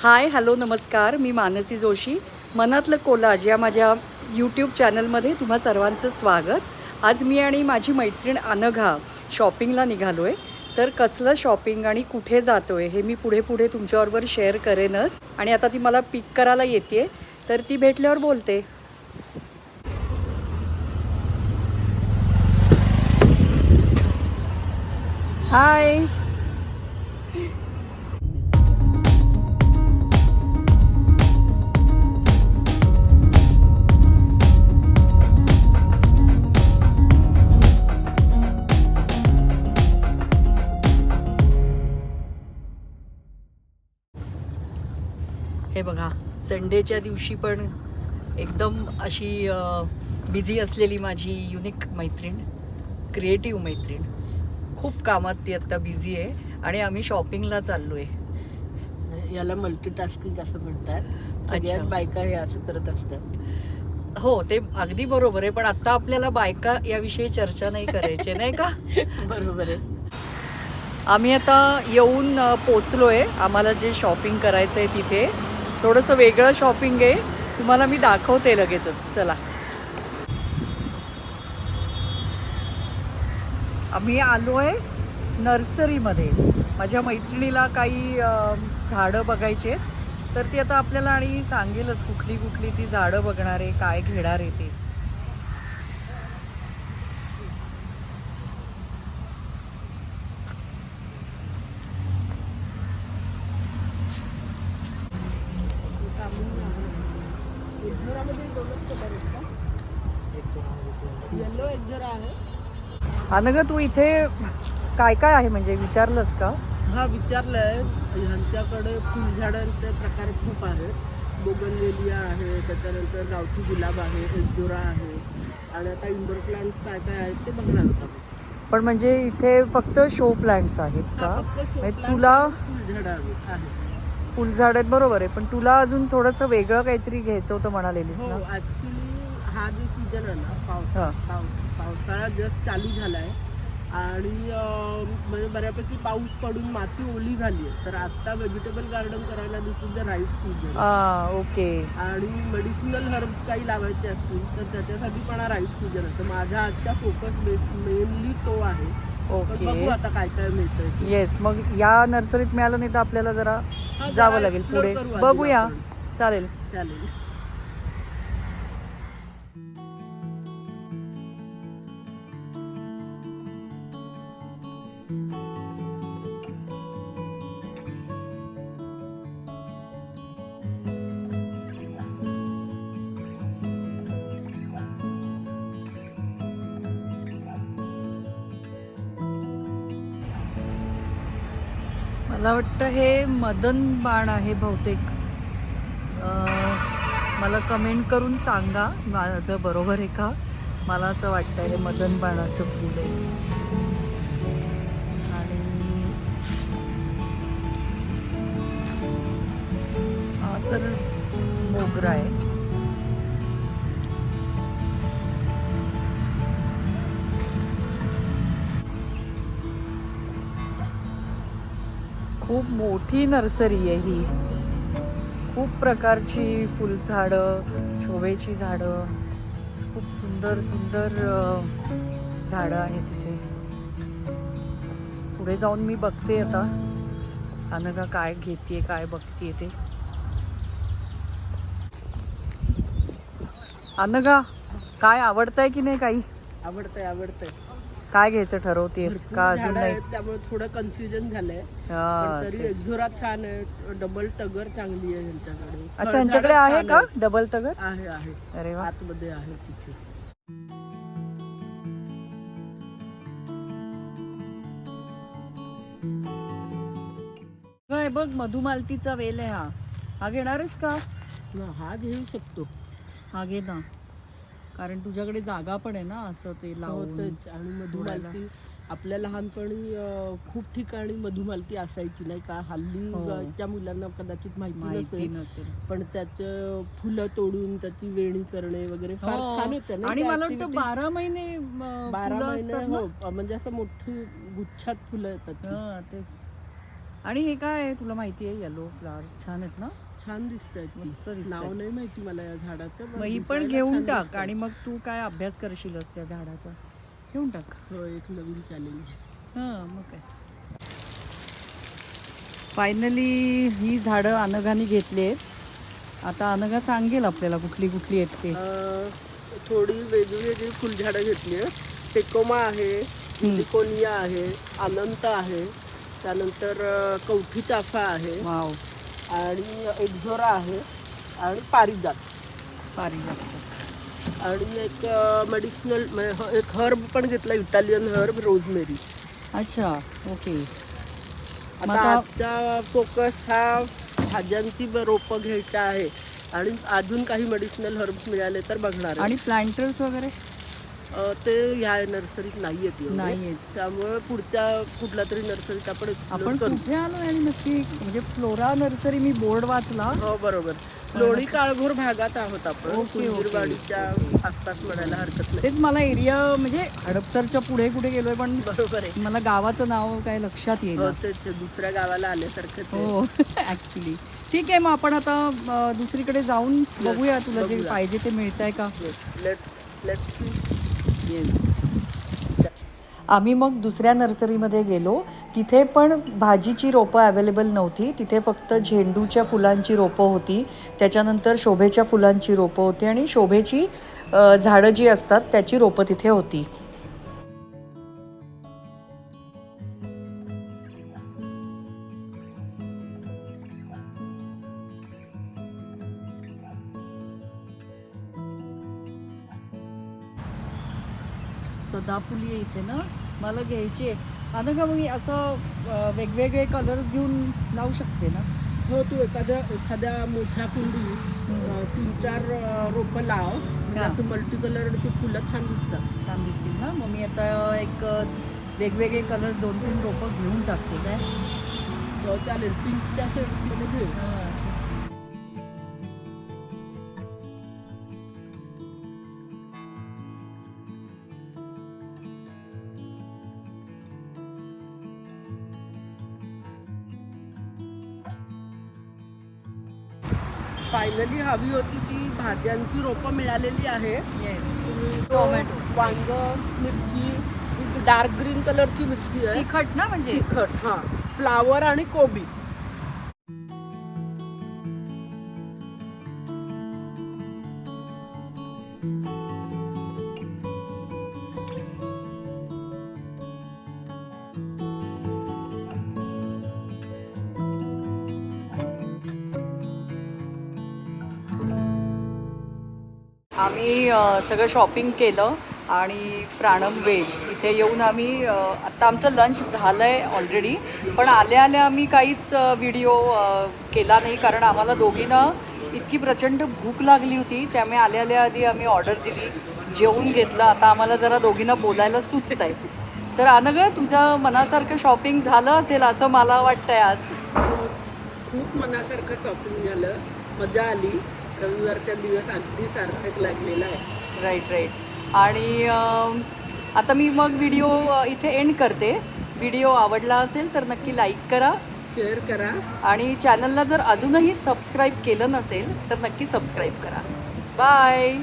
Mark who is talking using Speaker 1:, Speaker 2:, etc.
Speaker 1: Hi hello नमस्कार. मी मानसी जोशी. मनातलं collage या माझ्या यूट्यूब चॅनलमध्ये तुम्हा सर्वांचं स्वागत. आज मी आणि माझी मैत्रीण अनघा शॉपिंगला निघालो आहे. तर कसलं शॉपिंग आणि कुठे जातो आहे हे मी पुढे पुढे तुमच्याबरोबर शेअर करेनच. आणि आता ती मला पिक करायला येते, तर ती भेटल्यावर बोलते. हाय. हे बघा, संडेच्या दिवशी पण एकदम अशी बिझी असलेली माझी युनिक मैत्रीण, क्रिएटिव्ह मैत्रीण. खूप कामात ती आत्ता बिझी आहे आणि आम्ही शॉपिंगला चाललो आहे.
Speaker 2: याला मल्टीटास्किंग असं म्हणतात. सगळ्यात
Speaker 1: अच्छा.
Speaker 2: बायका हे असं करत असतात.
Speaker 1: हो, ते अगदी बरोबर आहे. पण आत्ता आपल्याला बायका याविषयी चर्चा नाही करायची, नाही का?
Speaker 2: बरोबर आहे.
Speaker 1: आम्ही आता येऊन पोचलो आहे. आम्हाला जे शॉपिंग करायचं आहे तिथे थोडंसं वेगळं शॉपिंग आहे. तुम्हाला मी दाखवते लगेचच. चला. आम्ही आलो आहे नर्सरीमध्ये. माझ्या मैत्रिणीला काही झाडं बघायची आहेत, तर ती आता आपल्याला आणि सांगेलच कुठली कुठली ती झाडं बघणार आहे, काय घेणार आहे ते.
Speaker 2: येलो एक जरा आहे.
Speaker 1: अनघा, तू इथे काय काय आहे म्हणजे विचारलंस का?
Speaker 2: हा विचारलंय. ह्यांच्याकडे फुलझाडांचे प्रकार खूप आहेत. बोगनवेलिया आहे, त्याच्यानंतर गावठी गुलाब आहे, एजोरा आहे आणि आता इंडोर प्लांट काय काय आहेत ते बघणार होता.
Speaker 1: पण म्हणजे इथे फक्त शो प्लांट्स आहेत का? म्हणजे तुला
Speaker 2: फुलझाडं आहे.
Speaker 1: फुलझाड आहेत, बरोबर आहे. पण तुला अजून थोडंसं वेगळं काहीतरी घ्यायचं होतं म्हणालेलीस
Speaker 2: हो,
Speaker 1: ना?
Speaker 2: ऍक्च्युली हा जो सीझन आहे ना,
Speaker 1: हा.
Speaker 2: पावसाळा जस्ट चालू झालाय आणि म्हणजे बऱ्यापैकी पाऊस पडून माती ओली झाली आहे. तर आता व्हेजिटेबल गार्डन करायला this is the right season.
Speaker 1: Okay.
Speaker 2: आणि मेडिसिनल हर्ब्स काही लावायचे असतील तर त्याच्यासाठी पण हा राईट सीझन आहे. तर माझा आजचा फोकस मेनली तो आहे. पण
Speaker 1: ओके.
Speaker 2: बघू आता काय काय मिळतंय.
Speaker 1: येस, मग या नर्सरीत मिळालं नाही तर आपल्याला जरा
Speaker 2: हा,
Speaker 1: जावं
Speaker 2: जरा
Speaker 1: लागेल
Speaker 2: explore
Speaker 1: पुढे.
Speaker 2: करू आधी
Speaker 1: बघूया.
Speaker 2: आपण.
Speaker 1: चालेल.
Speaker 2: चालेल.
Speaker 1: मला वाटतं हे मदन बाण आहे बहुतेक. मला कमेंट करून सांगा माझं बरोबर आहे का. मला असं वाटतं हे मदन बाणाचं फूल आहे. आणि हा तर मोगरा आहे. खूप मोठी नर्सरी आहे ही. खूप प्रकारची फुलझाडं, शोभेची झाडं, खूप सुंदर सुंदर झाडं आहेत इथे. पुढे जाऊन मी बघते आता अनघा काय घेतेय, काय बघतेय ते. अनघा, काय आवडतंय की नाही? काही
Speaker 2: आवडतंय.
Speaker 1: काय घ्यायचं ठरवतेस
Speaker 2: भरपूर
Speaker 1: का अजून
Speaker 2: झाडं
Speaker 1: नाही?
Speaker 2: आहेत, त्यामुळे थोडं कन्फ्युजन झालंय. पण
Speaker 1: हा,
Speaker 2: तरी
Speaker 1: ते.
Speaker 2: एक्झोरा छान आहे, डबल टगर चांगली आहे यांच्याकडे.
Speaker 1: अच्छा, यांच्याकडे आहे
Speaker 2: छान
Speaker 1: का
Speaker 2: आहेत.
Speaker 1: डबल तगर?
Speaker 2: आहे.
Speaker 1: अरे वा.
Speaker 2: आतमध्ये आहे तिथे.
Speaker 1: काय बघ, मधुमालतीचा वेल आहे हा. हा घेणारच का?
Speaker 2: हा घेऊ शकतो.
Speaker 1: हा घे ना, कारण तुझ्याकडे जागा पण आहे ना असं ते लावून.
Speaker 2: तेच. आणि मधुमालती आपल्या लहानपणी खूप ठिकाणी मधुमालती असायची नाही का. हल्ली
Speaker 1: हो.
Speaker 2: त्या मुलांना कदाचित माहिती
Speaker 1: माहिती
Speaker 2: नसेल,
Speaker 1: नसेल.
Speaker 2: पण त्याचं फुलं तोडून त्याची वेणी करणे वगैरे फार
Speaker 1: हो.
Speaker 2: छान होतं ना.
Speaker 1: आणि मला वाटतं 12 महिने
Speaker 2: 12
Speaker 1: फुलं
Speaker 2: महिने
Speaker 1: असतात ना?
Speaker 2: हो, म्हणजे असं मोठी गुच्छात फुलं येतात ती.
Speaker 1: हा, तेच. आणि हे काय आहे तुला माहिती आहे येलो फ्लावर्स छान आहेत ना
Speaker 2: छान दिसतात
Speaker 1: मस्त दिसतायत.
Speaker 2: नाव नाही माहिती मला या झाडाचं
Speaker 1: मग ही पण
Speaker 2: दिसायला
Speaker 1: घेऊन
Speaker 2: छान
Speaker 1: टाक
Speaker 2: दिसतात.
Speaker 1: आणि मग तू काय अभ्यास करशीलच त्या झाडाचा घेऊन टाक.
Speaker 2: हो एक नवीन चॅलेंज.
Speaker 1: हां मग काय. फायनली ही झाडं अनघाने घेतली आहेत. आता अनघा सांगेल आपल्याला कुठली कुठली आहेत ते.
Speaker 2: थोडी वेगवेगळी फुलझाडं घेतली आहे. टेकोमा आहे, सिलिकोनिया आहे, अनंत आहे, त्यानंतर कवठी चाफा आहे
Speaker 1: वाव
Speaker 2: आणि एक्झोरा आहे आणि पारिजात
Speaker 1: पारिजात.
Speaker 2: आणि एक मेडिसिनल एक हर्ब पण घेतला, इटालियन हर्ब रोजमेरी.
Speaker 1: अच्छा ओके. मग
Speaker 2: आता
Speaker 1: आता
Speaker 2: आजचा फोकस हा भाज्यांची रोपं घ्यायची आहे आणि अजून काही मेडिसिनल हर्ब्स मिळाले तर बघणार आहे.
Speaker 1: आणि प्लांटर्स वगैरे
Speaker 2: ते ह्या नर्सरीत नाही आहेत
Speaker 1: नाही आहेत.
Speaker 2: त्यामुळे पुढच्या कुठल्या तरी नर्सरीत आपण explore
Speaker 1: आपण
Speaker 2: करू.
Speaker 1: कुठे आलो आणि नक्की म्हणजे फ्लोरा नर्सरी मी बोर्ड वाचला.
Speaker 2: हो बरोबर. लोणी काळभोर भागात आहोत आपण.
Speaker 1: Okay, okay.
Speaker 2: कुंजीरवाडीच्या आसपास म्हणायला हरकत नाही.
Speaker 1: तेच मला एरिया म्हणजे हडपसरच्या पुढे कुठे गेलोय पण
Speaker 2: बरोबर आहे.
Speaker 1: मला गावाचं नाव काय लक्षात येईल.
Speaker 2: हो तेच दुसऱ्या गावाला आल्यासारखंच आहे.
Speaker 1: हो ॲक्च्युली. ठीक आहे मग आपण आता दुसरीकडे जाऊन बघूया तुला जे
Speaker 2: बघूया.
Speaker 1: पाहिजे ते मिळत आहे का.
Speaker 2: Let's see.
Speaker 1: आम्ही मग दुसऱ्या नर्सरीमध्ये गेलो. तिथे पण भाजीची रोपं अवेलेबल नव्हती. तिथे फक्त झेंडूच्या फुलांची रोपं होती, त्याच्यानंतर शोभेच्या फुलांची रोपं होती आणि शोभेची झाडं जी असतात त्याची रोपं तिथे होती. सदाफुली आहे इथे ना, मला घ्यायची आहे. आता का मग असं वेगवेगळे कलर्स घेऊन लावू शकते ना.
Speaker 2: हो तू एखाद्या मोठ्या कुंडी 3-4 रोपं लाव म्हणजे
Speaker 1: हा.
Speaker 2: असं मल्टी कलरची फुलं छान दिसतात.
Speaker 1: छान दिसतील ना. मग मी आता एक वेगवेगळे कलर्स 2-3 रोपं घेऊन टाकते काय.
Speaker 2: हो, चालेल. पिंकच्या सेट्समध्ये घे. फायनली हवी होती ती भाज्यांची रोपं मिळालेली आहे.
Speaker 1: येस. टोमॅटो
Speaker 2: वांग, मिरची, डार्क ग्रीन कलरची मिरची आहे,
Speaker 1: तिखट ना म्हणजे.
Speaker 2: तिखट. हां, फ्लावर आणि कोबी.
Speaker 1: आम्ही सगळं शॉपिंग केलं आणि प्राणम वेज इथे येऊन आम्ही आत्ता आमचं लंच झालं आहे ऑलरेडी. पण आल्या आल्या आम्ही काहीच व्हिडिओ केला नाही कारण आम्हाला दोघींना इतकी प्रचंड भूक लागली होती. त्यामुळे आल्या आल्या आधी आम्ही ऑर्डर दिली, जेवून घेतलं. आता आम्हाला जरा दोघींना बोलायला सुचत आहे. तर अनघ तुझ्या मनासारखं शॉपिंग झालं असेल असं मला वाटतंय आज.
Speaker 2: खूप मनासारखं शॉपिंग झालं, मजा आली. रविवारचा दिवस अगदी सार्थक लागलेला आहे.
Speaker 1: राईट. आणि आता मी मग व्हिडिओ इथे एंड करते. व्हिडिओ आवडला असेल तर नक्की लाईक करा,
Speaker 2: शेअर करा
Speaker 1: आणि चॅनलला जर अजूनही सबस्क्राईब केलं नसेल तर नक्की सबस्क्राईब करा. बाय.